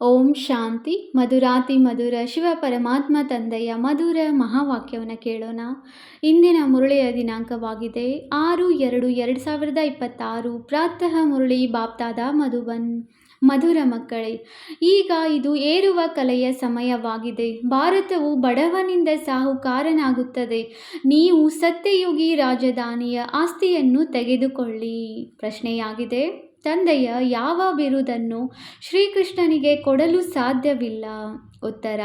ಓಂ ಶಾಂತಿ. ಮಧುರಾತಿ ಮಧುರ ಶಿವ ಪರಮಾತ್ಮ ತಂದೆಯ ಮಧುರ ಮಹಾವಾಕ್ಯವನ್ನು ಕೇಳೋಣ. ಇಂದಿನ ಮುರಳಿಯ ದಿನಾಂಕವಾಗಿದೆ 6/2/2026. ಪ್ರಾತಃ ಮುರಳಿ ಬಾಪ್ತಾದ ಮಧುಬನ್. ಮಧುರ ಮಕ್ಕಳೇ, ಈಗ ಇದು ಏರುವ ಕಲೆಯ ಸಮಯವಾಗಿದೆ. ಭಾರತವು ಬಡವನಿಂದ ಸಾಹುಕಾರನಾಗುತ್ತದೆ. ನೀವು ಸತ್ಯಯುಗಿ ರಾಜಧಾನಿಯ ಆಸ್ತಿಯನ್ನು ತೆಗೆದುಕೊಳ್ಳಿ. ಪ್ರಶ್ನೆಯಾಗಿದೆ, ತಂದೆಯ ಯಾವ ಬಿರುದನ್ನು ಶ್ರೀಕೃಷ್ಣನಿಗೆ ಕೊಡಲು ಸಾಧ್ಯವಿಲ್ಲ? ಉತ್ತರ: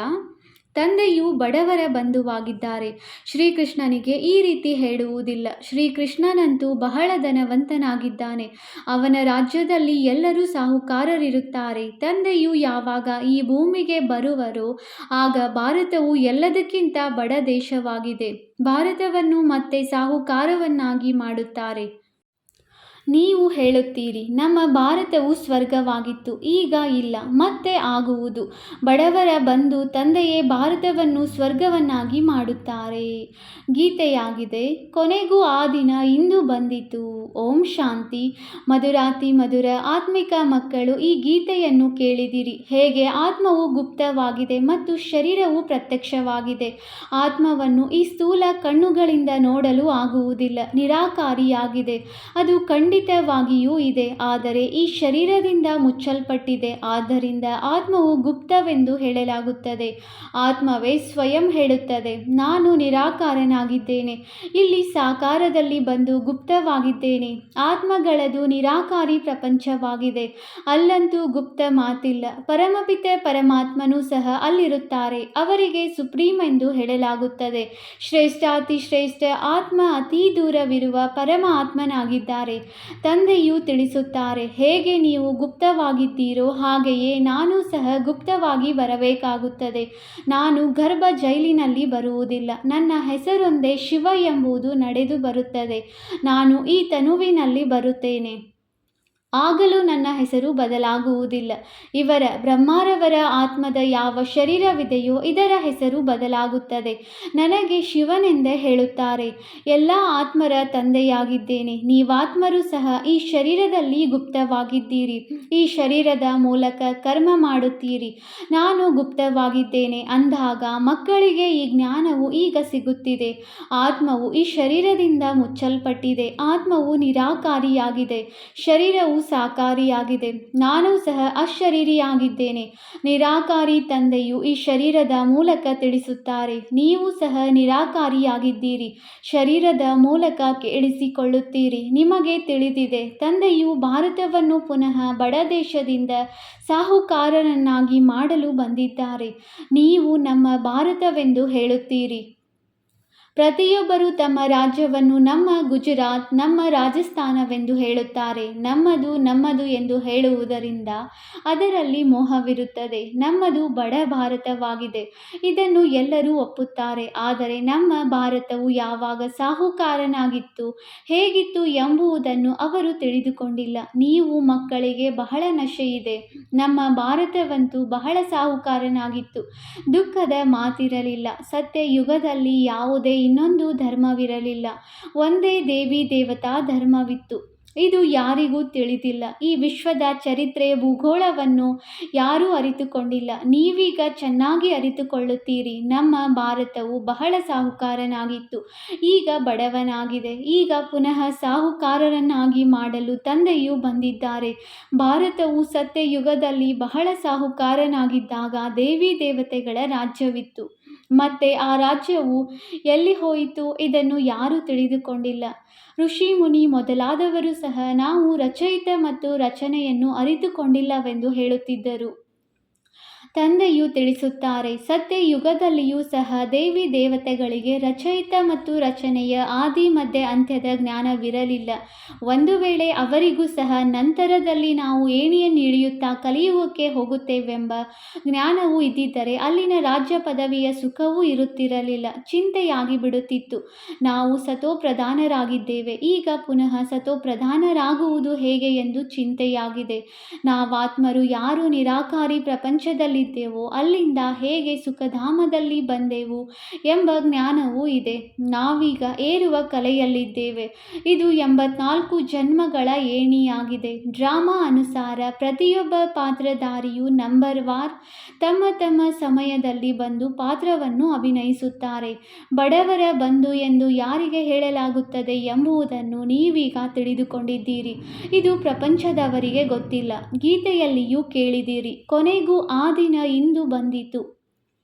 ತಂದೆಯು ಬಡವರ ಬಂಧುವಾಗಿದ್ದಾರೆ. ಶ್ರೀಕೃಷ್ಣನಿಗೆ ಈ ರೀತಿ ಹೇಳುವುದಿಲ್ಲ. ಶ್ರೀಕೃಷ್ಣನಂತೂ ಬಹಳ ಧನವಂತನಾಗಿದ್ದಾನೆ. ಅವನ ರಾಜ್ಯದಲ್ಲಿ ಎಲ್ಲರೂ ಸಾಹುಕಾರರಿರುತ್ತಾರೆ. ತಂದೆಯು ಯಾವಾಗ ಈ ಭೂಮಿಗೆ ಬರುವರೋ ಆಗ ಭಾರತವು ಎಲ್ಲದಕ್ಕಿಂತ ಬಡ ದೇಶವಾಗಿದೆ. ಭಾರತವನ್ನು ಮತ್ತೆ ಸಾಹುಕಾರವನ್ನಾಗಿ ಮಾಡುತ್ತಾರೆ. ನೀವು ಹೇಳುತ್ತೀರಿ, ನಮ್ಮ ಭಾರತವು ಸ್ವರ್ಗವಾಗಿತ್ತು, ಈಗ ಇಲ್ಲ, ಮತ್ತೆ ಆಗುವುದು. ಬಡವರ ಬಂಧು ತಂದೆಯೇ ಭಾರತವನ್ನು ಸ್ವರ್ಗವನ್ನಾಗಿ ಮಾಡುತ್ತಾರೆ. ಗೀತೆಯಾಗಿದೆ, ಕೊನೆಗೂ ಆ ದಿನ ಇಂದು ಬಂದಿತು. ಓಂ ಶಾಂತಿ. ಮಧುರಾತಿ ಮಧುರ ಆತ್ಮಿಕ ಮಕ್ಕಳು, ಈ ಗೀತೆಯನ್ನು ಕೇಳಿದಿರಿ. ಹೇಗೆ ಆತ್ಮವು ಗುಪ್ತವಾಗಿದೆ ಮತ್ತು ಶರೀರವು ಪ್ರತ್ಯಕ್ಷವಾಗಿದೆ. ಆತ್ಮವನ್ನು ಈ ಸ್ಥೂಲ ಕಣ್ಣುಗಳಿಂದ ನೋಡಲು ಆಗುವುದಿಲ್ಲ, ನಿರಾಕಾರಿಯಾಗಿದೆ. ಅದು ಖಂಡಿತವಾಗಿಯೂ ಇದೆ, ಆದರೆ ಈ ಶರೀರದಿಂದ ಮುಚ್ಚಲ್ಪಟ್ಟಿದೆ. ಆದ್ದರಿಂದ ಆತ್ಮವು ಗುಪ್ತವೆಂದು ಹೇಳಲಾಗುತ್ತದೆ. ಆತ್ಮವೇ ಸ್ವಯಂ ಹೇಳುತ್ತದೆ, ನಾನು ನಿರಾಕಾರನಾಗಿದ್ದೇನೆ, ಇಲ್ಲಿ ಸಾಕಾರದಲ್ಲಿ ಬಂದು ಗುಪ್ತವಾಗಿದ್ದೇನೆ. ಆತ್ಮಗಳದು ನಿರಾಕಾರಿ ಪ್ರಪಂಚವಾಗಿದೆ. ಅಲ್ಲಂತೂ ಗುಪ್ತ ಮಾತಿಲ್ಲ. ಪರಮಪಿತೆ ಪರಮಾತ್ಮನೂ ಸಹ ಅಲ್ಲಿರುತ್ತಾರೆ. ಅವರಿಗೆ ಸುಪ್ರೀಂ ಎಂದು ಹೇಳಲಾಗುತ್ತದೆ. ಶ್ರೇಷ್ಠಾತಿ ಶ್ರೇಷ್ಠ ಆತ್ಮ ಅತೀ ದೂರವಿರುವ ಪರಮ ಆತ್ಮನಾಗಿದ್ದಾರೆ. ತಂದೆಯು ತಿಳಿಸುತ್ತಾರೆ, ಹೇಗೆ ನೀವು ಗುಪ್ತವಾಗಿದ್ದೀರೋ ಹಾಗೆಯೇ ನಾನು ಸಹ ಗುಪ್ತವಾಗಿ ಬರಬೇಕಾಗುತ್ತದೆ. ನಾನು ಗರ್ಭ ಜೈಲಿನಲ್ಲಿ ಬರುವುದಿಲ್ಲ. ನನ್ನ ಹೆಸರೊಂದೇ ಶಿವ ಎಂಬುದು ನಡೆದು ಬರುತ್ತದೆ. ನಾನು ಈ ತನುವಿನಲ್ಲಿ ಬರುತ್ತೇನೆ, ಆಗಲೂ ನನ್ನ ಹೆಸರು ಬದಲಾಗುವುದಿಲ್ಲ. ಇವರ ಬ್ರಹ್ಮರವರ ಆತ್ಮದ ಯಾವ ಶರೀರವಿದೆಯೋ ಇದರ ಹೆಸರು ಬದಲಾಗುತ್ತದೆ. ನನಗೆ ಶಿವನೆಂದೇ ಹೇಳುತ್ತಾರೆ. ಎಲ್ಲ ಆತ್ಮರ ತಂದೆಯಾಗಿದ್ದೇನೆ. ನೀವಾತ್ಮರು ಸಹ ಈ ಶರೀರದಲ್ಲಿ ಗುಪ್ತವಾಗಿದ್ದೀರಿ. ಈ ಶರೀರದ ಮೂಲಕ ಕರ್ಮ ಮಾಡುತ್ತೀರಿ. ನಾನು ಗುಪ್ತವಾಗಿದ್ದೇನೆ ಅಂದಾಗ ಮಕ್ಕಳಿಗೆ ಈ ಜ್ಞಾನವು ಈಗ ಸಿಗುತ್ತಿದೆ. ಆತ್ಮವು ಈ ಶರೀರದಿಂದ ಮುಚ್ಚಲ್ಪಟ್ಟಿದೆ. ಆತ್ಮವು ನಿರಾಕಾರಿಯಾಗಿದೆ. ಶರೀರವು ಸಾಕಾರಿಯಾಗಿದೆ. ನಾನು ಸಹ ಅಶರೀರಿಯಾಗಿದ್ದೇನೆ. ನಿರಾಕಾರಿ ತಂದೆಯು ಈ ಶರೀರದ ಮೂಲಕ ತಿಳಿಸುತ್ತಾರೆ, ನೀವು ಸಹ ನಿರಾಕಾರಿಯಾಗಿದ್ದೀರಿ. ಶರೀರದ ಮೂಲಕ ಕೇಳಿಸಿಕೊಳ್ಳುತ್ತೀರಿ. ನಿಮಗೆ ತಿಳಿದಿದೆ, ತಂದೆಯು ಭಾರತವನ್ನು ಪುನಃ ಬಡ ದೇಶದಿಂದ ಸಾಹುಕಾರನನ್ನಾಗಿ ಮಾಡಲು ಬಂದಿದ್ದಾರೆ. ನೀವು ನಮ್ಮ ಭಾರತವೆಂದು ಹೇಳುತ್ತೀರಿ. ಪ್ರತಿಯೊಬ್ಬರು ತಮ್ಮ ರಾಜ್ಯವನ್ನು ನಮ್ಮ ಗುಜರಾತ್, ನಮ್ಮ ರಾಜಸ್ಥಾನವೆಂದು ಹೇಳುತ್ತಾರೆ. ನಮ್ಮದು ನಮ್ಮದು ಎಂದು ಹೇಳುವುದರಿಂದ ಅದರಲ್ಲಿ ಮೋಹವಿರುತ್ತದೆ. ನಮ್ಮದು ಬಡ ಭಾರತವಾಗಿದೆ, ಇದನ್ನು ಎಲ್ಲರೂ ಒಪ್ಪುತ್ತಾರೆ. ಆದರೆ ನಮ್ಮ ಭಾರತವು ಯಾವಾಗ ಸಾಹುಕಾರನಾಗಿತ್ತು, ಹೇಗಿತ್ತು ಎಂಬುದನ್ನು ಅವರು ತಿಳಿದುಕೊಂಡಿಲ್ಲ. ನೀವು ಮಕ್ಕಳಿಗೆ ಬಹಳ ನಶೆಯಿದೆ. ನಮ್ಮ ಭಾರತವಂತೂ ಬಹಳ ಸಾಹುಕಾರನಾಗಿತ್ತು. ದುಃಖದ ಮಾತಿರಲಿಲ್ಲ. ಸತ್ಯ ಯುಗದಲ್ಲಿ ಯಾವುದೇ ಇನ್ನೊಂದು ಧರ್ಮವಿರಲಿಲ್ಲ. ಒಂದೇ ದೇವಿ ದೇವತಾ ಧರ್ಮವಿತ್ತು. ಇದು ಯಾರಿಗೂ ತಿಳಿದಿಲ್ಲ. ಈ ವಿಶ್ವದ ಚರಿತ್ರೆ ಭೂಗೋಳವನ್ನು ಯಾರೂ ಅರಿತುಕೊಂಡಿಲ್ಲ. ನೀವೀಗ ಚೆನ್ನಾಗಿ ಅರಿತುಕೊಳ್ಳುತ್ತೀರಿ. ನಮ್ಮ ಭಾರತವು ಬಹಳ ಸಾಹುಕಾರನಾಗಿತ್ತು, ಈಗ ಬಡವನಾಗಿದೆ. ಈಗ ಪುನಃ ಸಾಹುಕಾರರನ್ನಾಗಿ ಮಾಡಲು ತಂದೆಯು ಬಂದಿದ್ದಾರೆ. ಭಾರತವು ಸತ್ಯಯುಗದಲ್ಲಿ ಬಹಳ ಸಾಹುಕಾರನಾಗಿದ್ದಾಗ ದೇವಿ ದೇವತೆಗಳ ರಾಜ್ಯವಿತ್ತು. ಮತ್ತೆ ಆ ರಾಜ್ಯವು ಎಲ್ಲಿ ಹೋಯಿತು, ಇದನ್ನು ಯಾರೂ ತಿಳಿದುಕೊಂಡಿಲ್ಲ. ಋಷಿ ಮುನಿ ಮೊದಲಾದವರು ಸಹ ನಾವು ರಚಯಿತ ಮತ್ತು ರಚನೆಯನ್ನು ಅರಿತುಕೊಂಡಿಲ್ಲವೆಂದು ಹೇಳುತ್ತಿದ್ದರು. ತಂದೆಯು ತಿಳಿಸುತ್ತಾರೆ, ಸತ್ಯ ಯುಗದಲ್ಲಿಯೂ ಸಹ ದೇವಿ ದೇವತೆಗಳಿಗೆ ರಚಯಿತ ಮತ್ತು ರಚನೆಯ ಆದಿ ಮಧ್ಯ ಅಂತ್ಯದ ಜ್ಞಾನವಿರಲಿಲ್ಲ. ಒಂದು ವೇಳೆ ಅವರಿಗೂ ಸಹ ನಂತರದಲ್ಲಿ ನಾವು ಏಣಿಯನ್ನು ಇಳಿಯುತ್ತಾ ಕಲಿಯುಗಕ್ಕೆ ಹೋಗುತ್ತೇವೆಂಬ ಜ್ಞಾನವು ಇದ್ದಿದ್ದರೆ ಅಲ್ಲಿನ ರಾಜ್ಯ ಪದವಿಯ ಸುಖವೂ ಇರುತ್ತಿರಲಿಲ್ಲ. ಚಿಂತೆಯಾಗಿ ಬಿಡುತ್ತಿತ್ತು. ನಾವು ಸತೋಪ್ರಧಾನರಾಗಿದ್ದೇವೆ, ಈಗ ಪುನಃ ಸತೋಪ್ರಧಾನರಾಗುವುದು ಹೇಗೆ ಎಂದು ಚಿಂತೆಯಾಗಿದೆ. ನಾವಾತ್ಮರು ಯಾರು ನಿರಾಕಾರಿ ಪ್ರಪಂಚದಲ್ಲಿ ನರಕದಲ್ಲಿದ್ದೆವೋ ಅಲ್ಲಿಂದ ಹೇಗೆ ಸುಖಧಾಮದಲ್ಲಿ ಬಂದೆವು ಎಂಬ ಜ್ಞಾನವೂ ಇದೆ. ನಾವೀಗ ಏರುವ ಕಲೆಯಲ್ಲಿದ್ದೇವೆ. ಇದು 84 ಜನ್ಮಗಳ ಏಣಿಯಾಗಿದೆ. ಡ್ರಾಮಾ ಅನುಸಾರ ಪ್ರತಿಯೊಬ್ಬ ಪಾತ್ರಧಾರಿಯು ನಂಬರ್ ವಾರ್ ತಮ್ಮ ತಮ್ಮ ಸಮಯದಲ್ಲಿ ಬಂದು ಪಾತ್ರವನ್ನು ಅಭಿನಯಿಸುತ್ತಾರೆ. ಬಡವರ ಬಂಧು ಎಂದು ಯಾರಿಗೆ ಹೇಳಲಾಗುತ್ತದೆ ಎಂಬುದನ್ನು ನೀವೀಗ ತಿಳಿದುಕೊಂಡಿದ್ದೀರಿ. ಇದು ಪ್ರಪಂಚದವರಿಗೆ ಗೊತ್ತಿಲ್ಲ. ಗೀತೆಯಲ್ಲಿಯೂ ಕೇಳಿದಿರಿ, ಕೊನೆಗೂ ಆ ದಿನ ಇಂದು ಬಂದಿತು.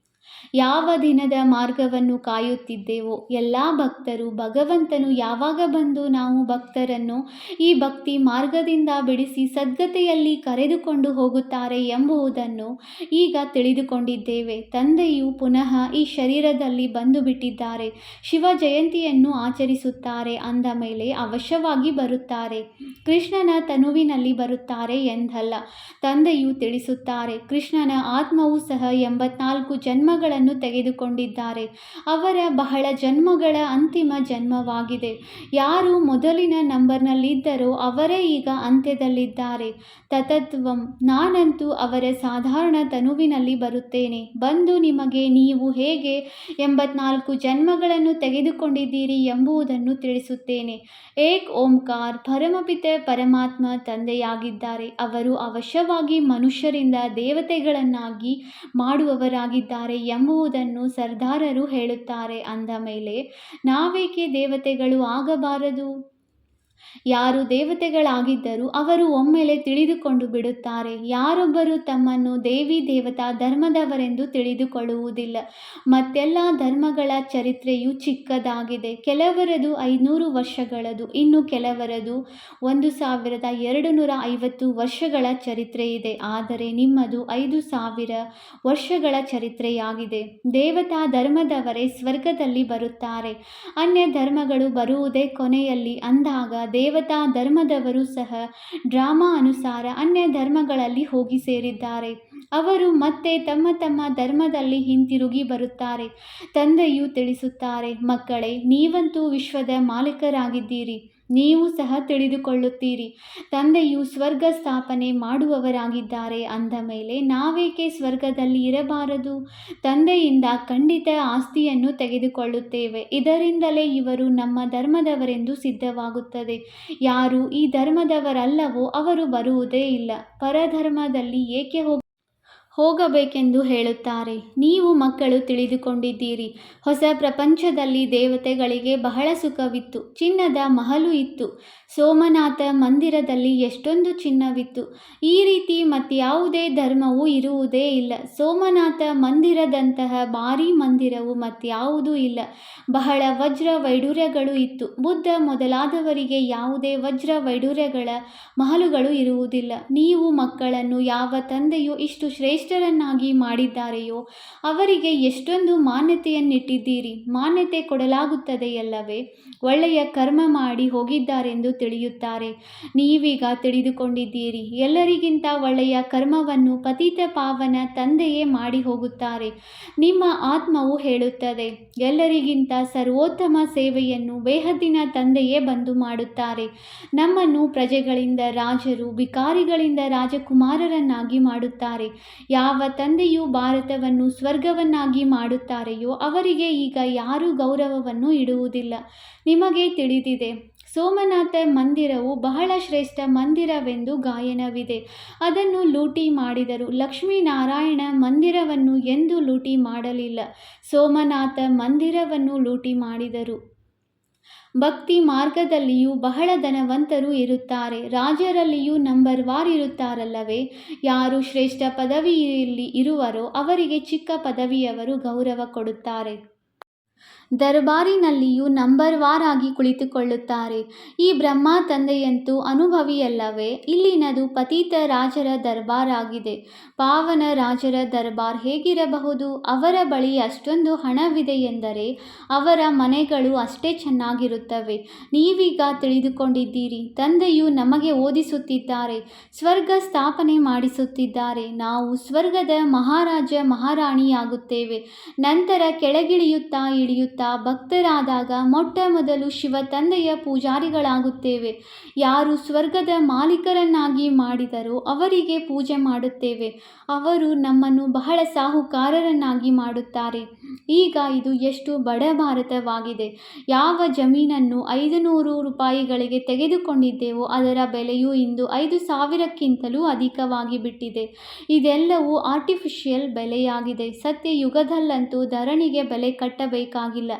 ಯಾವ ದಿನದ ಮಾರ್ಗವನ್ನು ಕಾಯುತ್ತಿದ್ದೆವೋ ಎಲ್ಲ ಭಕ್ತರು ಭಗವಂತನು ಯಾವಾಗ ಬಂದು ನಾವು ಭಕ್ತರನ್ನು ಈ ಭಕ್ತಿ ಮಾರ್ಗದಿಂದ ಬಿಡಿಸಿ ಸದ್ಗತಿಯಲ್ಲಿ ಕರೆದುಕೊಂಡು ಹೋಗುತ್ತಾರೆ ಎಂಬುದನ್ನು ಈಗ ತಿಳಿದುಕೊಂಡಿದ್ದೇವೆ. ತಂದೆಯು ಪುನಃ ಈ ಶರೀರದಲ್ಲಿ ಬಂದು ಬಿಟ್ಟಿದ್ದಾರೆ. ಶಿವ ಜಯಂತಿಯನ್ನು ಆಚರಿಸುತ್ತಾರೆ ಅಂದ ಮೇಲೆ ಅವಶ್ಯವಾಗಿ ಬರುತ್ತಾರೆ. ಕೃಷ್ಣನ ತನುವಿನಲ್ಲಿ ಬರುತ್ತಾರೆ ಎಂದಲ್ಲ. ತಂದೆಯು ತಿಳಿಸುತ್ತಾರೆ, ಕೃಷ್ಣನ ಆತ್ಮವು ಸಹ 84 ಜನ್ಮಗಳನ್ನು ತೆಗೆದುಕೊಂಡಿದ್ದಾರೆ. ಅವರ ಬಹಳ ಜನ್ಮಗಳ ಅಂತಿಮ ಜನ್ಮವಾಗಿದೆ. ಯಾರು ಮೊದಲಿನ ನಂಬರ್ನಲ್ಲಿದ್ದರೋ ಅವರೇ ಈಗ ಅಂತ್ಯದಲ್ಲಿದ್ದಾರೆ. ತತತ್ವಂ. ನಾನಂತೂ ಅವರ ಸಾಧಾರಣ ತನುವಿನಲ್ಲಿ ಬರುತ್ತೇನೆ. ಬಂದು ನಿಮಗೆ ನೀವು ಹೇಗೆ 84 ಜನ್ಮಗಳನ್ನು ತೆಗೆದುಕೊಂಡಿದ್ದೀರಿ ಎಂಬುದನ್ನು ತಿಳಿಸುತ್ತೇನೆ. ಏಕ್ ಓಂಕಾರ್ ಪರಮಪಿತ ಪರಮಾತ್ಮ ತಂದೆಯಾಗಿದ್ದಾರೆ. ಅವರು ಅವಶ್ಯವಾಗಿ ಮನುಷ್ಯರಿಂದ ದೇವತೆಗಳನ್ನಾಗಿ ಮಾಡುವವರಾಗಿದ್ದಾರೆ ಎಂಬುದನ್ನು ಸರ್ದಾರರು ಹೇಳುತ್ತಾರೆ. ಅಂದ ಮೇಲೆ ನಾವೇಕೆ ದೇವತೆಗಳು ಆಗಬಾರದು? ಯಾರು ದೇವತೆಗಳಾಗಿದ್ದರೂ ಅವರು ಒಮ್ಮೆಲೆ ತಿಳಿದುಕೊಂಡು ಬಿಡುತ್ತಾರೆ. ಯಾರೊಬ್ಬರು ತಮ್ಮನ್ನು ದೇವಿ ದೇವತಾ ಧರ್ಮದವರೆಂದು ತಿಳಿದುಕೊಳ್ಳುವುದಿಲ್ಲ. ಮತ್ತೆಲ್ಲ ಧರ್ಮಗಳ ಚರಿತ್ರೆಯು ಚಿಕ್ಕದಾಗಿದೆ. ಕೆಲವರದು 500 ವರ್ಷಗಳದು, ಇನ್ನು ಕೆಲವರದು 1250 ವರ್ಷಗಳ ಚರಿತ್ರೆ ಇದೆ. ಆದರೆ ನಿಮ್ಮದು 5000 ವರ್ಷಗಳ ಚರಿತ್ರೆಯಾಗಿದೆ. ದೇವತಾ ಧರ್ಮದವರೇ ಸ್ವರ್ಗದಲ್ಲಿ ಬರುತ್ತಾರೆ. ಅನ್ಯ ಧರ್ಮಗಳು ಬರುವುದೇ ಕೊನೆಯಲ್ಲಿ. ಅಂದಾಗ ದೇವತಾ ಧರ್ಮದವರು ಸಹ ಡ್ರಾಮಾ ಅನುಸಾರ ಅನ್ಯ ಧರ್ಮಗಳಲ್ಲಿ ಹೋಗಿ ಸೇರಿದ್ದಾರೆ. ಅವರು ಮತ್ತೆ ತಮ್ಮ ತಮ್ಮ ಧರ್ಮದಲ್ಲಿ ಹಿಂತಿರುಗಿ ಬರುತ್ತಾರೆ. ತಂದೆಯು ತಿಳಿಸುತ್ತಾರೆ, ಮಕ್ಕಳೇ, ನೀವಂತೂ ವಿಶ್ವದ ಮಾಲೀಕರಾಗಿದ್ದೀರಿ. ನೀವು ಸಹ ತಿಳಿದುಕೊಳ್ಳುತ್ತೀರಿ. ತಂದೆಯು ಸ್ವರ್ಗ ಸ್ಥಾಪನೆ ಮಾಡುವವರಾಗಿದ್ದಾರೆ. ಅಂದ ಮೇಲೆ ನಾವೇಕೆ ಸ್ವರ್ಗದಲ್ಲಿ ಇರಬಾರದು? ತಂದೆಯಿಂದ ಖಂಡಿತ ಆಸ್ತಿಯನ್ನು ತೆಗೆದುಕೊಳ್ಳುತ್ತೇವೆ. ಇದರಿಂದಲೇ ಇವರು ನಮ್ಮ ಧರ್ಮದವರೆಂದು ಸಿದ್ಧವಾಗುತ್ತದೆ. ಯಾರು ಈ ಧರ್ಮದವರಲ್ಲವೋ ಅವರು ಬರುವುದೇ ಇಲ್ಲ. ಪರಧರ್ಮದಲ್ಲಿ ಏಕೆ ಹೋಗಬೇಕೆಂದು ಹೇಳುತ್ತಾರೆ. ನೀವು ಮಕ್ಕಳು ತಿಳಿದುಕೊಂಡಿದ್ದೀರಿ. ಹೊಸ ಪ್ರಪಂಚದಲ್ಲಿ ದೇವತೆಗಳಿಗೆ ಬಹಳ ಸುಖವಿತ್ತು. ಚಿನ್ನದ ಮಹಲು ಇತ್ತು. ಸೋಮನಾಥ ಮಂದಿರದಲ್ಲಿ ಎಷ್ಟೊಂದು ಚಿನ್ನವಿತ್ತು. ಈ ರೀತಿ ಮತ್ಯಾವುದೇ ಧರ್ಮವೂ ಇರುವುದೇ ಇಲ್ಲ. ಸೋಮನಾಥ ಮಂದಿರದಂತಹ ಭಾರೀ ಮಂದಿರವು ಮತ್ಯಾವುದೂ ಇಲ್ಲ. ಬಹಳ ವಜ್ರ ವೈಡೂರ್ಯಗಳು ಇತ್ತು. ಬುದ್ಧ ಮೊದಲಾದವರಿಗೆ ಯಾವುದೇ ವಜ್ರ ವೈಡೂರ್ಯಗಳ ಮಹಲುಗಳು ಇರುವುದಿಲ್ಲ. ನೀವು ಮಕ್ಕಳನ್ನು ಯಾವ ತಂದೆಯು ಇಷ್ಟು ಶ್ರೇಷ್ಠರನ್ನಾಗಿ ಮಾಡಿದ್ದಾರೆಯೋ ಅವರಿಗೆ ಎಷ್ಟೊಂದು ಮಾನ್ಯತೆಯನ್ನಿಟ್ಟಿದ್ದೀರಿ. ಮಾನ್ಯತೆ ಕೊಡಲಾಗುತ್ತದೆಯಲ್ಲವೇ? ಒಳ್ಳೆಯ ಕರ್ಮ ಮಾಡಿ ಹೋಗಿದ್ದಾರೆಂದು ತಿಳಿಯುತ್ತಾರೆ. ನೀವೀಗ ತಿಳಿದುಕೊಂಡಿದ್ದೀರಿ. ಎಲ್ಲರಿಗಿಂತ ಒಳ್ಳೆಯ ಕರ್ಮವನ್ನು ಪತಿತ ಪಾವನ ತಂದೆಯೇ ಮಾಡಿ ಹೋಗುತ್ತಾರೆ. ನಿಮ್ಮ ಆತ್ಮವು ಹೇಳುತ್ತದೆ, ಎಲ್ಲರಿಗಿಂತ ಸರ್ವೋತ್ತಮ ಸೇವೆಯನ್ನು ಬೇಹದ್ದಿನ ತಂದೆಯೇ ಬಂದು ಮಾಡುತ್ತಾರೆ. ನಮ್ಮನ್ನು ಪ್ರಜೆಗಳಿಂದ ರಾಜರು, ಭಿಕಾರಿಗಳಿಂದ ರಾಜಕುಮಾರರನ್ನಾಗಿ ಮಾಡುತ್ತಾರೆ. ಯಾವ ತಂದೆಯು ಭಾರತವನ್ನು ಸ್ವರ್ಗವನ್ನಾಗಿ ಮಾಡುತ್ತಾರೆಯೋ ಅವರಿಗೆ ಈಗ ಯಾರೂ ಗೌರವವನ್ನು ಇಡುವುದಿಲ್ಲ. ನಿಮಗೆ ತಿಳಿದಿದೆ, ಸೋಮನಾಥ ಮಂದಿರವು ಬಹಳ ಶ್ರೇಷ್ಠ ಮಂದಿರವೆಂದು ಗಾಯನವಿದೆ. ಅದನ್ನು ಲೂಟಿ ಮಾಡಿದರು. ಲಕ್ಷ್ಮೀನಾರಾಯಣ ಮಂದಿರವನ್ನು ಎಂದೂ ಲೂಟಿ ಮಾಡಲಿಲ್ಲ. ಸೋಮನಾಥ ಮಂದಿರವನ್ನು ಲೂಟಿ ಮಾಡಿದರು. ಭಕ್ತಿ ಮಾರ್ಗದಲ್ಲಿಯೂ ಬಹಳ ಧನವಂತರು ಇರುತ್ತಾರೆ. ರಾಜರಲ್ಲಿಯೂ ನಂಬರ್ ವಾರ್ ಇರುತ್ತಾರಲ್ಲವೇ? ಯಾರು ಶ್ರೇಷ್ಠ ಪದವಿಯಲ್ಲಿ ಇರುವರೋ ಅವರಿಗೆ ಚಿಕ್ಕ ಪದವಿಯವರು ಗೌರವ ಕೊಡುತ್ತಾರೆ. ದರ್ಬಾರಿನಲ್ಲಿಯೂ ನಂಬರ್ ವಾರ್ ಆಗಿ ಕುಳಿತುಕೊಳ್ಳುತ್ತಾರೆ. ಈ ಬ್ರಹ್ಮ ತಂದೆಯಂತೂ ಅನುಭವಿಯಲ್ಲವೇ? ಇಲ್ಲಿನದು ಪತಿತ ರಾಜರ ದರ್ಬಾರ್ ಆಗಿದೆ. ಪಾವನ ರಾಜರ ದರ್ಬಾರ್ ಹೇಗಿರಬಹುದು? ಅವರ ಬಳಿ ಅಷ್ಟೊಂದು ಹಣವಿದೆಯೆಂದರೆ ಅವರ ಮನೆಗಳು ಅಷ್ಟೇ ಚೆನ್ನಾಗಿರುತ್ತವೆ. ನೀವೀಗ ತಿಳಿದುಕೊಂಡಿದ್ದೀರಿ. ತಂದೆಯು ನಮಗೆ ಓದಿಸುತ್ತಿದ್ದಾರೆ. ಸ್ವರ್ಗ ಸ್ಥಾಪನೆ ಮಾಡಿಸುತ್ತಿದ್ದಾರೆ. ನಾವು ಸ್ವರ್ಗದ ಮಹಾರಾಜ ಮಹಾರಾಣಿಯಾಗುತ್ತೇವೆ. ನಂತರ ಕೆಳಗಿಳಿಯುತ್ತಾ ಇಳಿಯುತ್ತಾ ಭಕ್ತರಾದಾಗ ಮೊಟ್ಟ ಮೊದಲು ಶಿವ ತಂದೆಯ ಪೂಜಾರಿಗಳಾಗುತ್ತೇವೆ. ಯಾರು ಸ್ವರ್ಗದ ಮಾಲೀಕರನ್ನಾಗಿ ಮಾಡಿದರೋ ಅವರಿಗೆ ಪೂಜೆ ಮಾಡುತ್ತೇವೆ. ಅವರು ನಮ್ಮನ್ನು ಬಹಳ ಸಾಹುಕಾರರನ್ನಾಗಿ ಮಾಡುತ್ತಾರೆ. ಈಗ ಇದು ಎಷ್ಟು ಬಡ ಭಾರತವಾಗಿದೆ. ಯಾವ ಜಮೀನನ್ನು 500 ರೂಪಾಯಿಗಳಿಗೆ ತೆಗೆದುಕೊಂಡಿದ್ದೆವೋ ಅದರ ಬೆಲೆಯು ಇಂದು 5,000ಕ್ಕಿಂತಲೂ ಅಧಿಕವಾಗಿ ಬಿಟ್ಟಿದೆ. ಇದೆಲ್ಲವೂ ಆರ್ಟಿಫಿಷಿಯಲ್ ಬೆಲೆಯಾಗಿದೆ. ಸತ್ಯಯುಗದಲ್ಲಂತೂ ಧರಣಿಗೆ ಬೆಲೆ ಕಟ್ಟಬೇಕಾಗಿಲ್ಲ.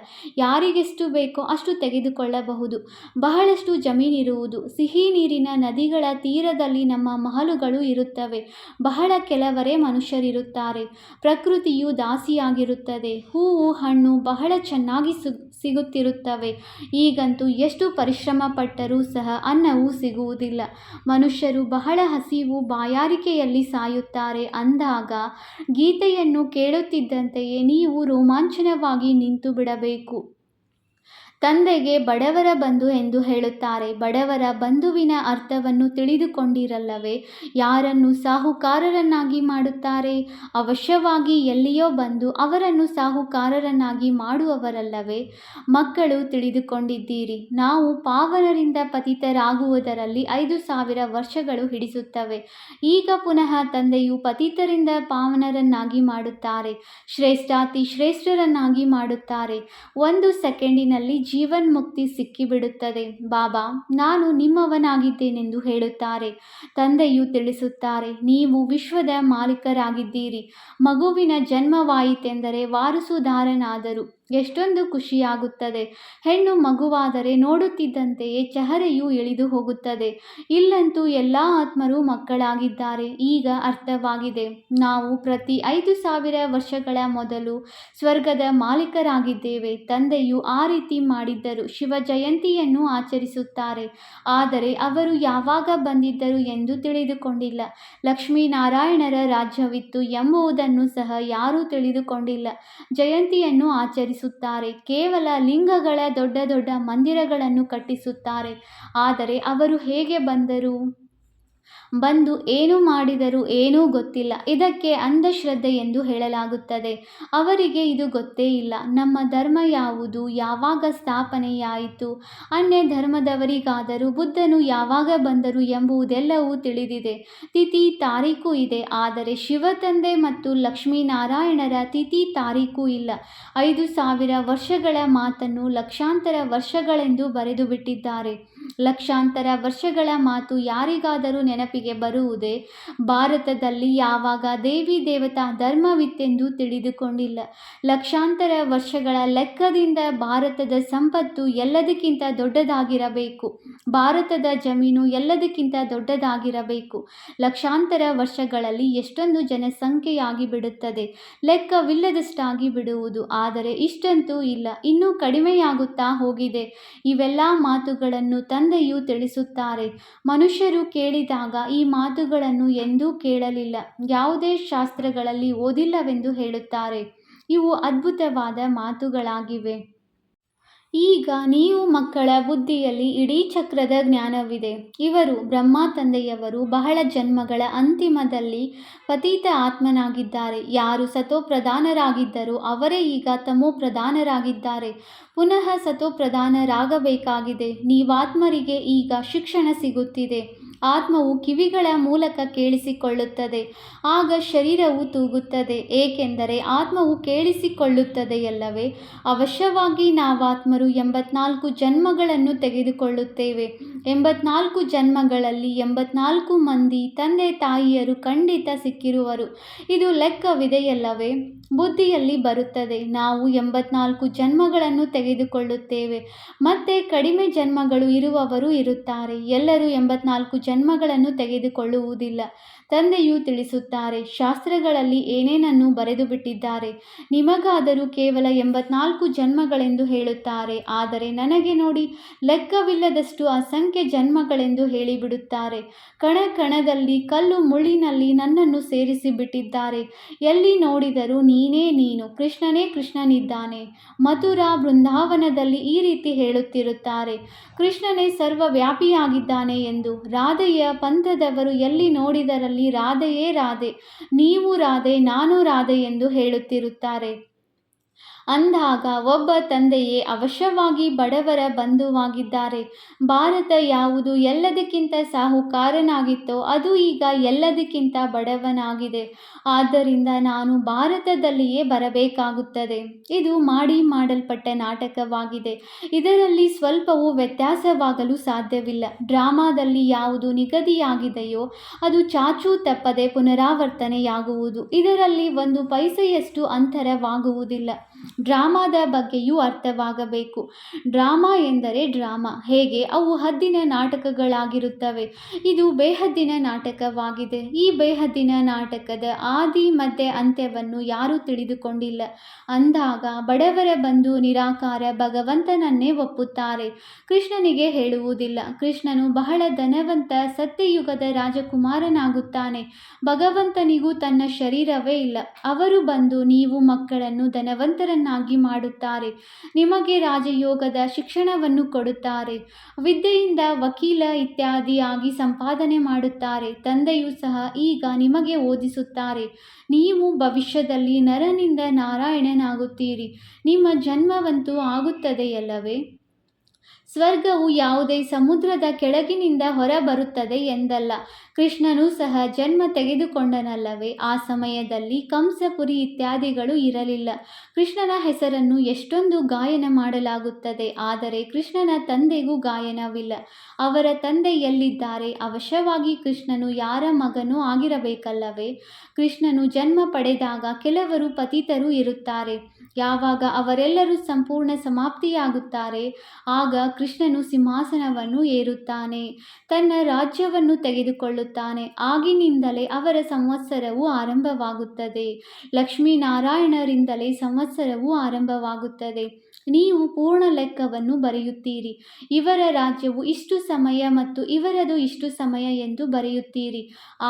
ಯಾರಿಗೆಷ್ಟು ಬೇಕೋ ಅಷ್ಟು ತೆಗೆದುಕೊಳ್ಳಬಹುದು. ಬಹಳಷ್ಟು ಜಮೀನಿರುವುದು. ಸಿಹಿ ನೀರಿನ ನದಿಗಳ ತೀರದಲ್ಲಿ ನಮ್ಮ ಮಹಲುಗಳು ಇರುತ್ತವೆ. ಬಹಳ ಕೆಲವರೇ ಮನುಷ್ಯರಿರುತ್ತಾರೆ. ಪ್ರಕೃತಿಯು ದಾಸಿಯಾಗಿರುತ್ತದೆ. ಹೂವು ಹಣ್ಣು ಬಹಳ ಚೆನ್ನಾಗಿ ಸಿಗುತ್ತಿರುತ್ತವೆ. ಈಗಂತೂ ಎಷ್ಟು ಪರಿಶ್ರಮ ಪಟ್ಟರೂ ಸಹ ಅನ್ನವೂ ಸಿಗುವುದಿಲ್ಲ. ಮನುಷ್ಯರು ಬಹಳ ಹಸಿವು ಬಾಯಾರಿಕೆಯಲ್ಲಿ ಸಾಯುತ್ತಾರೆ ಅಂದಾಗ ಗೀತೆಯನ್ನು ಕೇಳುತ್ತಿದ್ದಂತೆಯೇ ನೀವು ರೋಮಾಂಚನವಾಗಿ ನಿಂತು ಬಿಡಬೇಕು. ತಂದೆಗೆ ಬಡವರ ಬಂಧು ಎಂದು ಹೇಳುತ್ತಾರೆ. ಬಡವರ ಬಂಧುವಿನ ಅರ್ಥವನ್ನು ತಿಳಿದುಕೊಂಡಿರಲ್ಲವೇ? ಯಾರನ್ನು ಸಾಹುಕಾರರನ್ನಾಗಿ ಮಾಡುತ್ತಾರೆ? ಅವಶ್ಯವಾಗಿ ಎಲ್ಲಿಯೋ ಬಂದು ಅವರನ್ನು ಸಾಹುಕಾರರನ್ನಾಗಿ ಮಾಡುವವರಲ್ಲವೇ? ಮಕ್ಕಳು, ತಿಳಿದುಕೊಂಡಿದ್ದೀರಿ. ನಾವು ಪಾವನರಿಂದ ಪತಿತರಾಗುವುದರಲ್ಲಿ 5,000 ವರ್ಷಗಳು ಹಿಡಿಸುತ್ತವೆ. ಈಗ ಪುನಃ ತಂದೆಯು ಪತಿತರಿಂದ ಪಾವನರನ್ನಾಗಿ ಮಾಡುತ್ತಾರೆ. ಶ್ರೇಷ್ಠಾತಿ ಶ್ರೇಷ್ಠರನ್ನಾಗಿ ಮಾಡುತ್ತಾರೆ. 1 ಸೆಕೆಂಡಿನಲ್ಲಿ ಜೀವನ್ಮುಕ್ತಿ ಸಿಕ್ಕಿಬಿಡುತ್ತದೆ. ಬಾಬಾ, ನಾನು ನಿಮ್ಮವನಾಗಿದ್ದೇನೆಂದು ಹೇಳುತ್ತಾರೆ. ತಂದೆಯು ತಿಳಿಸುತ್ತಾರೆ, ನೀವು ವಿಶ್ವದ ಮಾಲೀಕರಾಗಿದ್ದೀರಿ. ಮಗುವಿನ ಜನ್ಮವಾಯಿತೆಂದರೆ ವಾರಸುದಾರನಾದರು ಎಷ್ಟೊಂದು ಖುಷಿಯಾಗುತ್ತದೆ. ಹೆಣ್ಣು ಮಗುವಾದರೆ ನೋಡುತ್ತಿದ್ದಂತೆಯೇ ಚಹರೆಯು ಇಳಿದು ಹೋಗುತ್ತದೆ. ಇಲ್ಲಂತೂ ಎಲ್ಲ ಆತ್ಮರು ಮಕ್ಕಳಾಗಿದ್ದಾರೆ. ಈಗ ಅರ್ಥವಾಗಿದೆ. ನಾವು ಪ್ರತಿ 5,000 ವರ್ಷಗಳ ಮೊದಲು ಸ್ವರ್ಗದ ಮಾಲೀಕರಾಗಿದ್ದೇವೆ. ತಂದೆಯು ಆ ರೀತಿ ಮಾಡಿದ್ದರು. ಶಿವ ಜಯಂತಿಯನ್ನು ಆಚರಿಸುತ್ತಾರೆ. ಆದರೆ ಅವರು ಯಾವಾಗ ಬಂದಿದ್ದರು ಎಂದು ತಿಳಿದುಕೊಂಡಿಲ್ಲ. ಲಕ್ಷ್ಮೀನಾರಾಯಣರ ರಾಜ್ಯವಿತ್ತು ಎಂಬುದನ್ನು ಸಹ ಯಾರೂ ತಿಳಿದುಕೊಂಡಿಲ್ಲ. ಜಯಂತಿಯನ್ನು ಆಚರಿಸುತ್ತಾರೆ. ಕೇವಲ ಲಿಂಗಗಳ ದೊಡ್ಡ ದೊಡ್ಡ ಮಂದಿರಗಳನ್ನು ಕಟ್ಟಿಸುತ್ತಾರೆ. ಆದರೆ ಅವರು ಹೇಗೆ ಬಂದರು, ಬಂದು ಏನು ಮಾಡಿದರು ಏನೂ ಗೊತ್ತಿಲ್ಲ. ಇದಕ್ಕೆ ಅಂಧಶ್ರದ್ಧೆ ಎಂದು ಹೇಳಲಾಗುತ್ತದೆ. ಅವರಿಗೆ ಇದು ಗೊತ್ತೇ ಇಲ್ಲ. ನಮ್ಮ ಧರ್ಮ ಯಾವುದು, ಯಾವಾಗ ಸ್ಥಾಪನೆಯಾಯಿತು, ಅನ್ಯ ಧರ್ಮದವರಿಗಾದರೂ ಬುದ್ಧನು ಯಾವಾಗ ಬಂದರು ಎಂಬುದೆಲ್ಲವೂ ತಿಳಿದಿದೆ. ತಿಥಿ ತಾರೀಖು ಇದೆ. ಆದರೆ ಶಿವ ತಂದೆ ಮತ್ತು ಲಕ್ಷ್ಮೀನಾರಾಯಣರ ತಿಥಿ ತಾರೀಖು ಇಲ್ಲ. 5,000 ವರ್ಷಗಳ ಮಾತನ್ನು ಲಕ್ಷಾಂತರ ವರ್ಷಗಳೆಂದು ಬರೆದು ಬಿಟ್ಟಿದ್ದಾರೆ. ಲಕ್ಷಾಂತರ ವರ್ಷಗಳ ಮಾತು ಯಾರಿಗಾದರೂ ನೆನಪಿಗೆ ಬರುವುದೇ? ಭಾರತದಲ್ಲಿ ಯಾವಾಗ ದೇವಿ ದೇವತಾ ಧರ್ಮವಿತ್ತೆಂದು ತಿಳಿದುಕೊಂಡಿಲ್ಲ. ಲಕ್ಷಾಂತರ ವರ್ಷಗಳ ಲೆಕ್ಕದಿಂದ ಭಾರತದ ಸಂಪತ್ತು ಎಲ್ಲದಕ್ಕಿಂತ ದೊಡ್ಡದಾಗಿರಬೇಕು. ಭಾರತದ ಜಮೀನು ಎಲ್ಲದಕ್ಕಿಂತ ದೊಡ್ಡದಾಗಿರಬೇಕು. ಲಕ್ಷಾಂತರ ವರ್ಷಗಳಲ್ಲಿ ಎಷ್ಟೊಂದು ಜನಸಂಖ್ಯೆಯಾಗಿ ಬಿಡುತ್ತದೆ, ಲೆಕ್ಕವಿಲ್ಲದಷ್ಟಾಗಿ ಬಿಡುವುದು. ಆದರೆ ಇಷ್ಟಂತೂ ಇಲ್ಲ, ಇನ್ನೂ ಕಡಿಮೆಯಾಗುತ್ತಾ ಹೋಗಿದೆ. ಇವೆಲ್ಲ ಮಾತುಗಳನ್ನು ತಂದೆಯು ತಿಳಿಸುತ್ತಾರೆ. ಮನುಷ್ಯರು ಕೇಳಿದಾಗ ಈ ಮಾತುಗಳನ್ನು ಎಂದೂ ಕೇಳಲಿಲ್ಲ, ಯಾವುದೇ ಶಾಸ್ತ್ರಗಳಲ್ಲಿ ಓದಿಲ್ಲವೆಂದು ಹೇಳುತ್ತಾರೆ. ಇವು ಅದ್ಭುತವಾದ ಮಾತುಗಳಾಗಿವೆ. ಈಗ ನೀವು ಮಕ್ಕಳ ಬುದ್ಧಿಯಲ್ಲಿ ಇಡೀ ಚಕ್ರದ ಜ್ಞಾನವಿದೆ. ಇವರು ಬ್ರಹ್ಮ ತಂದೆಯವರು ಬಹಳ ಜನ್ಮಗಳ ಅಂತಿಮದಲ್ಲಿ ಪತಿತ ಆತ್ಮನಾಗಿದ್ದಾರೆ. ಯಾರು ಸತೋಪ್ರಧಾನರಾಗಿದ್ದರೋ ಅವರೇ ಈಗ ತಮೋಪ್ರಧಾನರಾಗಿದ್ದಾರೆ. ಪುನಃ ಸತೋಪ್ರಧಾನರಾಗಬೇಕಾಗಿದೆ. ನೀವಾತ್ಮರಿಗೆ ಈಗ ಶಿಕ್ಷಣ ಸಿಗುತ್ತಿದೆ. ಆತ್ಮವು ಕಿವಿಗಳ ಮೂಲಕ ಕೇಳಿಸಿಕೊಳ್ಳುತ್ತದೆ. ಆಗ ಶರೀರವು ತೂಗುತ್ತದೆ. ಏಕೆಂದರೆ ಆತ್ಮವು ಕೇಳಿಸಿಕೊಳ್ಳುತ್ತದೆಯಲ್ಲವೇ? ಅವಶ್ಯವಾಗಿ ನಾವಾತ್ಮರು 84 ಜನ್ಮಗಳನ್ನು ತೆಗೆದುಕೊಳ್ಳುತ್ತೇವೆ. 84 ಜನ್ಮಗಳಲ್ಲಿ 84 ಮಂದಿ ತಂದೆ ತಾಯಿಯರು ಖಂಡಿತ ಸಿಕ್ಕಿರುವರು. ಇದು ಲೆಕ್ಕವಿದೆಯಲ್ಲವೇ? ಬುದ್ಧಿಯಲ್ಲಿ ಬರುತ್ತದೆ. ನಾವು 84 ಜನ್ಮಗಳನ್ನು ತೆಗೆದುಕೊಳ್ಳುತ್ತೇವೆ. ಮತ್ತೆ ಕಡಿಮೆ ಜನ್ಮಗಳು ಇರುವವರು ಇರುತ್ತಾರೆ. ಎಲ್ಲರೂ 84 ಜನ್ಮಗಳನ್ನು ತೆಗೆದುಕೊಳ್ಳುವುದಿಲ್ಲ. ತಂದೆಯು ತಿಳಿಸುತ್ತಾರೆ, ಶಾಸ್ತ್ರಗಳಲ್ಲಿ ಏನೇನನ್ನು ಬರೆದು ಬಿಟ್ಟಿದ್ದಾರೆ. ನಿಮಗಾದರೂ ಕೇವಲ 84 ಜನ್ಮಗಳೆಂದು ಹೇಳುತ್ತಾರೆ. ಆದರೆ ನನಗೆ ನೋಡಿ, ಲೆಕ್ಕವಿಲ್ಲದಷ್ಟು ಅಸಂಖ್ಯ ಜನ್ಮಗಳೆಂದು ಹೇಳಿಬಿಡುತ್ತಾರೆ. ಕಣ ಕಣದಲ್ಲಿ ಕಲ್ಲು ಮುಳ್ಳಿನಲ್ಲಿ ನನ್ನನ್ನು ಸೇರಿಸಿಬಿಟ್ಟಿದ್ದಾರೆ. ಎಲ್ಲಿ ನೋಡಿದರೂ ನೀನೇ ನೀನು, ಕೃಷ್ಣನೇ ಕೃಷ್ಣನಿದ್ದಾನೆ. ಮಥುರಾ ಬೃಂದಾವನದಲ್ಲಿ ಈ ರೀತಿ ಹೇಳುತ್ತಿರುತ್ತಾರೆ, ಕೃಷ್ಣನೇ ಸರ್ವವ್ಯಾಪಿಯಾಗಿದ್ದಾನೆ ಎಂದು. ರಾಧೆಯ ಪಂಥದವರು ಎಲ್ಲಿ ನೋಡಿದರಲ್ಲಿ ರಾಧೆಯೇ ರಾಧೆ, ನೀವು ರಾಧೆ, ನಾನು ರಾಧೆ ಎಂದು ಹೇಳುತ್ತಿರುತ್ತಾರೆ. ಅಂದಾಗ ಒಬ್ಬ ತಂದೆಯೇ ಅವಶ್ಯವಾಗಿ ಬಡವರ ಬಂಧುವಾಗಿದ್ದಾರೆ. ಭಾರತ ಯಾವುದು ಎಲ್ಲದಕ್ಕಿಂತ ಸಾಹುಕಾರನಾಗಿತ್ತೋ ಅದು ಈಗ ಎಲ್ಲದಕ್ಕಿಂತ ಬಡವನಾಗಿದೆ. ಆದ್ದರಿಂದ ನಾನು ಭಾರತದಲ್ಲಿಯೇ ಬರಬೇಕಾಗುತ್ತದೆ. ಇದು ಮಾಡಲ್ಪಟ್ಟ ನಾಟಕವಾಗಿದೆ. ಇದರಲ್ಲಿ ಸ್ವಲ್ಪವೂ ವ್ಯತ್ಯಾಸವಾಗಲು ಸಾಧ್ಯವಿಲ್ಲ. ಡ್ರಾಮಾದಲ್ಲಿ ಯಾವುದು ನಿಗದಿಯಾಗಿದೆಯೋ ಅದು ಚಾಚೂ ತಪ್ಪದೆ ಪುನರಾವರ್ತನೆಯಾಗುವುದು. ಇದರಲ್ಲಿ ಒಂದು ಪೈಸೆಯಷ್ಟು ಅಂತರವಾಗುವುದಿಲ್ಲ. ಡ್ರಾಮಾದ ಬಗ್ಗೆಯೂ ಅರ್ಥವಾಗಬೇಕು. ಡ್ರಾಮಾ ಎಂದರೆ ಡ್ರಾಮಾ ಹೇಗೆ ಅವು ಹದ್ದಿನ ನಾಟಕಗಳಾಗಿರುತ್ತವೆ, ಇದು ಬೇಹದ್ದಿನ ನಾಟಕವಾಗಿದೆ. ಈ ಬೇಹದ್ದಿನ ನಾಟಕದ ಆದಿ ಮಧ್ಯ ಅಂತ್ಯವನ್ನು ಯಾರೂ ತಿಳಿದುಕೊಂಡಿಲ್ಲ. ಅಂದಾಗ ಬಡವರ ಬಂಧು ನಿರಾಕಾರ ಭಗವಂತನನ್ನೇ ಒಪ್ಪುತ್ತಾರೆ, ಕೃಷ್ಣನಿಗೆ ಹೇಳುವುದಿಲ್ಲ. ಕೃಷ್ಣನು ಬಹಳ ಧನವಂತ ಸತ್ಯಯುಗದ ರಾಜಕುಮಾರನಾಗುತ್ತಾನೆ. ಭಗವಂತನಿಗೂ ತನ್ನ ಶರೀರವೇ ಇಲ್ಲ. ಅವರು ಬಂದು ನೀವು ಮಕ್ಕಳನ್ನು ಧನವಂತರನ್ನಾಗಿ ಮಾಡುತ್ತಾರೆ, ನಿಮಗೆ ರಾಜಯೋಗದ ಶಿಕ್ಷಣವನ್ನು ಕೊಡುತ್ತಾರೆ, ವಿದ್ಯೆಯಿಂದ ವಕೀಲ ಇತ್ಯಾದಿಯಾಗಿ ಸಂಪಾದನೆ ಮಾಡುತ್ತಾರೆ. ತಂದೆಯೂ ಸಹ ಈಗ ನಿಮಗೆ ಓದಿಸುತ್ತಾರೆ. ನೀವು ಭವಿಷ್ಯದಲ್ಲಿ ನರನಿಂದ ನಾರಾಯಣನಾಗುತ್ತೀರಿ. ನಿಮ್ಮ ಜನ್ಮವಂತೂ ಆಗುತ್ತದೆಯಲ್ಲವೇ? ಸ್ವರ್ಗವು ಯಾವುದೇ ಸಮುದ್ರದ ಕೆಳಗಿನಿಂದ ಹೊರಬರುತ್ತದೆ ಎಂದಲ್ಲ. ಕೃಷ್ಣನೂ ಸಹ ಜನ್ಮ ತೆಗೆದುಕೊಂಡನಲ್ಲವೇ? ಆ ಸಮಯದಲ್ಲಿ ಕಂಸಪುರಿ ಇತ್ಯಾದಿಗಳು ಇರಲಿಲ್ಲ. ಕೃಷ್ಣನ ಹೆಸರನ್ನು ಎಷ್ಟೊಂದು ಗಾಯನ ಮಾಡಲಾಗುತ್ತದೆ, ಆದರೆ ಕೃಷ್ಣನ ತಂದೆಗೂ ಗಾಯನವಿಲ್ಲ. ಅವರ ತಂದೆ ಎಲ್ಲಿದ್ದಾರೆ? ಅವಶ್ಯವಾಗಿ ಕೃಷ್ಣನು ಯಾರ ಮಗನೂ ಆಗಿರಬೇಕಲ್ಲವೇ? ಕೃಷ್ಣನು ಜನ್ಮ ಪಡೆದಾಗ ಕೆಲವರು ಪತಿತರು ಇರುತ್ತಾರೆ. ಯಾವಾಗ ಅವರೆಲ್ಲರೂ ಸಂಪೂರ್ಣ ಸಮಾಪ್ತಿಯಾಗುತ್ತಾರೆ ಆಗ ಕೃಷ್ಣನು ಸಿಂಹಾಸನವನ್ನು ಏರುತ್ತಾನೆ, ತನ್ನ ರಾಜ್ಯವನ್ನು ತೆಗೆದುಕೊಳ್ಳುತ್ತಾನೆ. ಆಗಿನಿಂದಲೇ ಅವರ ಸಂವತ್ಸರವು ಆರಂಭವಾಗುತ್ತದೆ. ಲಕ್ಷ್ಮೀನಾರಾಯಣರಿಂದಲೇ ಸಂವತ್ಸರವು ಆರಂಭವಾಗುತ್ತದೆ. ನೀವು ಪೂರ್ಣ ಲೆಕ್ಕವನ್ನು ಬರೆಯುತ್ತೀರಿ. ಇವರ ರಾಜ್ಯವು ಇಷ್ಟು ಸಮಯ ಮತ್ತು ಇವರದು ಇಷ್ಟು ಸಮಯ ಎಂದು ಬರೆಯುತ್ತೀರಿ.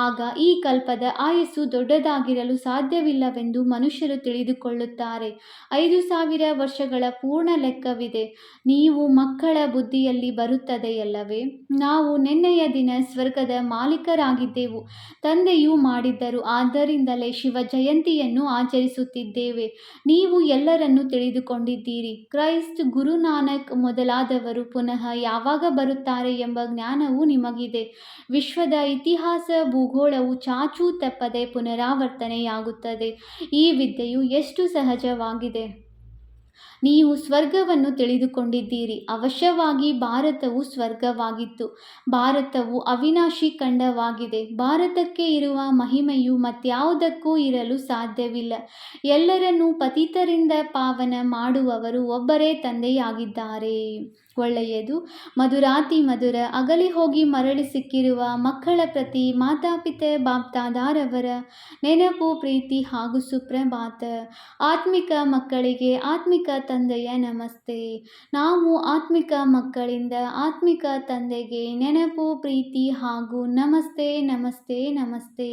ಆಗ ಈ ಕಲ್ಪದ ಆಯಸ್ಸು ದೊಡ್ಡದಾಗಿರಲು ಸಾಧ್ಯವಿಲ್ಲವೆಂದು ಮನುಷ್ಯರು ತಿಳಿದುಕೊಳ್ಳುತ್ತಾರೆ. 5000 ವರ್ಷಗಳ ಪೂರ್ಣ ಲೆಕ್ಕವಿದೆ. ನೀವು ಮಕ್ಕಳ ಬುದ್ಧಿಯಲ್ಲಿ ಬರುತ್ತದೆಯಲ್ಲವೇ? ನಾವು ನಿನ್ನೆಯ ದಿನ ಸ್ವರ್ಗದ ಮಾಲೀಕರಾಗಿದ್ದೆವು, ತಂದೆಯೂ ಮಾಡಿದ್ದರು. ಆದ್ದರಿಂದಲೇ ಶಿವ ಜಯಂತಿಯನ್ನು ಆಚರಿಸುತ್ತಿದ್ದೇವೆ. ನೀವು ಎಲ್ಲರನ್ನೂ ತಿಳಿದುಕೊಂಡಿದ್ದೀರಿ. ಕ್ರೈಸ್ಟ್, ಗುರುನಾನಕ್ ಮೊದಲಾದವರು ಪುನಃ ಯಾವಾಗ ಬರುತ್ತಾರೆ ಎಂಬ ಜ್ಞಾನವೂ ನಿಮಗಿದೆ. ವಿಶ್ವದ ಇತಿಹಾಸ ಭೂಗೋಳವು ಚಾಚೂ ತಪ್ಪದೆ ಪುನರಾವರ್ತನೆಯಾಗುತ್ತದೆ. ಈ ವಿದ್ಯೆಯು ಎಷ್ಟು ಸಹಜವಾಗಿದೆ. ನೀವು ಸ್ವರ್ಗವನ್ನು ತಿಳಿದುಕೊಂಡಿದ್ದೀರಿ. ಅವಶ್ಯವಾಗಿ ಭಾರತವು ಸ್ವರ್ಗವಾಗಿತ್ತು. ಭಾರತವು ಅವಿನಾಶಿ ಖಂಡವಾಗಿದೆ. ಭಾರತಕ್ಕೆ ಇರುವ ಮಹಿಮೆಯು ಮತ್ಯಾವುದಕ್ಕೂ ಇರಲು ಸಾಧ್ಯವಿಲ್ಲ. ಎಲ್ಲರನ್ನೂ ಪತಿತರಿಂದ ಪಾವನ ಮಾಡುವವರು ಒಬ್ಬರೇ ತಂದೆಯಾಗಿದ್ದಾರೆ. ಒಳ್ಳೆಯದು. ಮಧುರಾತಿ ಮಧುರ ಅಗಲಿ ಹೋಗಿ ಮರಳಿ ಸಿಕ್ಕಿರುವ ಮಕ್ಕಳ ಪ್ರತಿ ಮಾತಾಪಿತೆ ಬಾಪ್ದಾದಾರವರ ನೆನಪು, ಪ್ರೀತಿ ಹಾಗೂ ಸುಪ್ರಭಾತ. ಆತ್ಮಿಕ ಮಕ್ಕಳಿಗೆ ಆತ್ಮಿಕ ತಂದೆಯ ನಮಸ್ತೆ. ನಾವು ಆತ್ಮಿಕ ಮಕ್ಕಳಿಂದ ಆತ್ಮಿಕ ತಂದೆಗೆ ನೆನಪು, ಪ್ರೀತಿ ಹಾಗೂ ನಮಸ್ತೆ ನಮಸ್ತೆ ನಮಸ್ತೆ.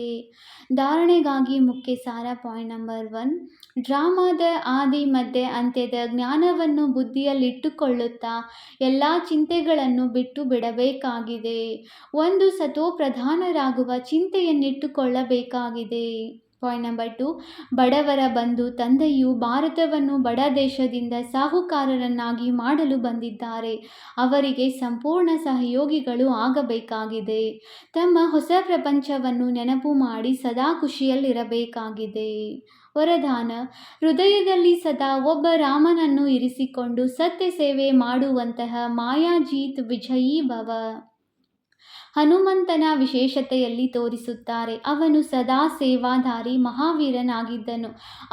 ಧಾರಣೆಗಾಗಿ ಮುಖ್ಯ ಸಾರ. Point number 1. ಡ್ರಾಮಾದ ಆದಿ ಮಧ್ಯ ಅಂತ್ಯದ ಜ್ಞಾನವನ್ನು ಬುದ್ಧಿಯಲ್ಲಿಟ್ಟುಕೊಳ್ಳುತ್ತಾ ಎಲ್ಲ ಚಿಂತೆಗಳನ್ನು ಬಿಟ್ಟು ಬಿಡಬೇಕಾಗಿದೆ. ಒಂದು ಸತೋಪ್ರಧಾನರಾಗುವ ಚಿಂತೆಯನ್ನಿಟ್ಟುಕೊಳ್ಳಬೇಕಾಗಿದೆ. Point number 2. ಬಡವರ ಬಂಧು ತಂದೆಯು ಭಾರತವನ್ನು ಬಡ ದೇಶದಿಂದ ಸಾಹುಕಾರರನ್ನಾಗಿ ಮಾಡಲು ಬಂದಿದ್ದಾರೆ. ಅವರಿಗೆ ಸಂಪೂರ್ಣ ಸಹಯೋಗಿಗಳು ಆಗಬೇಕಾಗಿದೆ. ತಮ್ಮ ಹೊಸ ಪ್ರಪಂಚವನ್ನು ನೆನಪು ಮಾಡಿ ಸದಾ ಖುಷಿಯಲ್ಲಿರಬೇಕಾಗಿದೆ. ವರದಾನ: ಹೃದಯದಲ್ಲಿ ಸದಾ ಒಬ್ಬ ರಾಮನನ್ನು ಇರಿಸಿಕೊಂಡು ಸತ್ಯ ಸೇವೆ ಮಾಡುವಂತಹ ಮಾಯಾಜೀತ್ ವಿಜಯೀ ಭವ. ಹನುಮಂತನ ವಿಶೇಷತೆಯಲ್ಲಿ ತೋರಿಸುತ್ತಾರೆ. ಅವನು ಸದಾ ಸೇವಾಧಾರಿ ಮಹಾವೀರನಾಗಿದ್ದನು.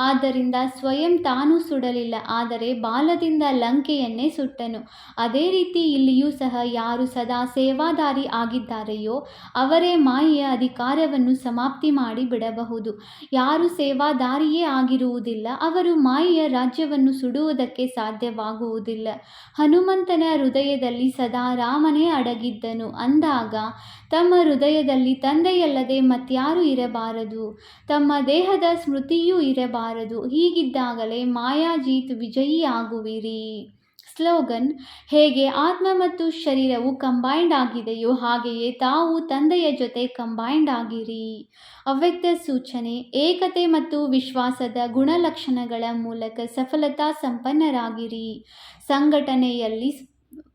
ಆದ್ದರಿಂದ ಸ್ವಯಂ ತಾನು ಸುಡಲಿಲ್ಲ, ಆದರೆ ಬಾಲದಿಂದ ಲಂಕೆಯನ್ನೇ ಸುಟ್ಟನು. ಅದೇ ರೀತಿ ಇಲ್ಲಿಯೂ ಸಹ ಯಾರು ಸದಾ ಸೇವಾಧಾರಿ ಆಗಿದ್ದಾರೆಯೋ ಅವರೇ ಮಾಯೆಯ ಅಧಿಕಾರವನ್ನು ಸಮಾಪ್ತಿ ಮಾಡಿ ಬಿಡಬಹುದು. ಯಾರು ಸೇವಾಧಾರಿಯೇ ಆಗಿರುವುದಿಲ್ಲ ಅವರು ಮಾಯೆಯ ರಾಜ್ಯವನ್ನು ಸುಡುವುದಕ್ಕೆ ಸಾಧ್ಯವಾಗುವುದಿಲ್ಲ. ಹನುಮಂತನ ಹೃದಯದಲ್ಲಿ ಸದಾ ರಾಮನೇ ಅಡಗಿದ್ದನು. ಅಂದಾಗ ತಮ್ಮ ಹೃದಯದಲ್ಲಿ ತಂದೆಯಲ್ಲದೆ ಮತ್ಯಾರೂ ಇರಬಾರದು, ತಮ್ಮ ದೇಹದ ಸ್ಮೃತಿಯೂ ಇರಬಾರದು. ಹೀಗಿದ್ದಾಗಲೇ ಮಾಯಾಜೀತ್ ವಿಜಯೀ ಆಗುವಿರಿ. ಸ್ಲೋಗನ್: ಹೇಗೆ ಆತ್ಮ ಮತ್ತು ಶರೀರವು ಕಂಬೈನ್ಡ್ ಆಗಿದೆಯೋ ಹಾಗೆಯೇ ತಾವು ತಂದೆಯ ಜೊತೆ ಕಂಬೈನ್ಡ್ ಆಗಿರಿ. ಅವ್ಯಕ್ತ ಸೂಚನೆ: ಏಕತೆ ಮತ್ತು ವಿಶ್ವಾಸದ ಗುಣಲಕ್ಷಣಗಳ ಮೂಲಕ ಸಫಲತಾ ಸಂಪನ್ನರಾಗಿರಿ. ಸಂಘಟನೆಯಲ್ಲಿ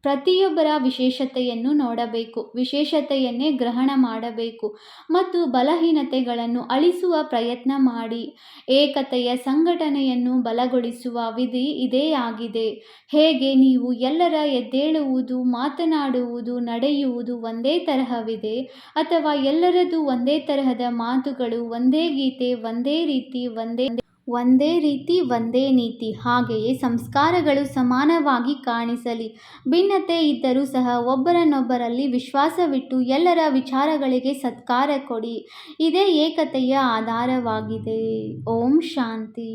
ಪ್ರತಿಯೊಬ್ಬರ ವಿಶೇಷತೆಯನ್ನು ನೋಡಬೇಕು, ವಿಶೇಷತೆಯನ್ನೇ ಗ್ರಹಣ ಮಾಡಬೇಕು ಮತ್ತು ಬಲಹೀನತೆಗಳನ್ನು ಅಳಿಸುವ ಪ್ರಯತ್ನ ಮಾಡಿ. ಏಕತೆಯ ಸಂಘಟನೆಯನ್ನು ಬಲಗೊಳಿಸುವ ವಿಧಿ ಇದೇ ಆಗಿದೆ. ಹೇಗೆ ನೀವು ಎಲ್ಲರ ಎದ್ದೇಳುವುದು, ಮಾತನಾಡುವುದು, ನಡೆಯುವುದು ಒಂದೇ ತರಹವಿದೆ, ಅಥವಾ ಎಲ್ಲರದು ಒಂದೇ ತರಹದ ಮಾತುಗಳು, ಒಂದೇ ಗೀತೆ, ಒಂದೇ ರೀತಿ, ಒಂದೇ ನೀತಿ, ಹಾಗೆಯೇ ಸಂಸ್ಕಾರಗಳು ಸಮಾನವಾಗಿ ಕಾಣಿಸಲಿ. ಭಿನ್ನತೆ ಇದ್ದರೂ ಸಹ ಒಬ್ಬರನ್ನೊಬ್ಬರಲ್ಲಿ ವಿಶ್ವಾಸವಿಟ್ಟು ಎಲ್ಲರ ವಿಚಾರಗಳಿಗೆ ಸತ್ಕಾರ ಕೊಡಿ. ಇದೇ ಏಕತೆಯ ಆಧಾರವಾಗಿದೆ. ಓಂ ಶಾಂತಿ.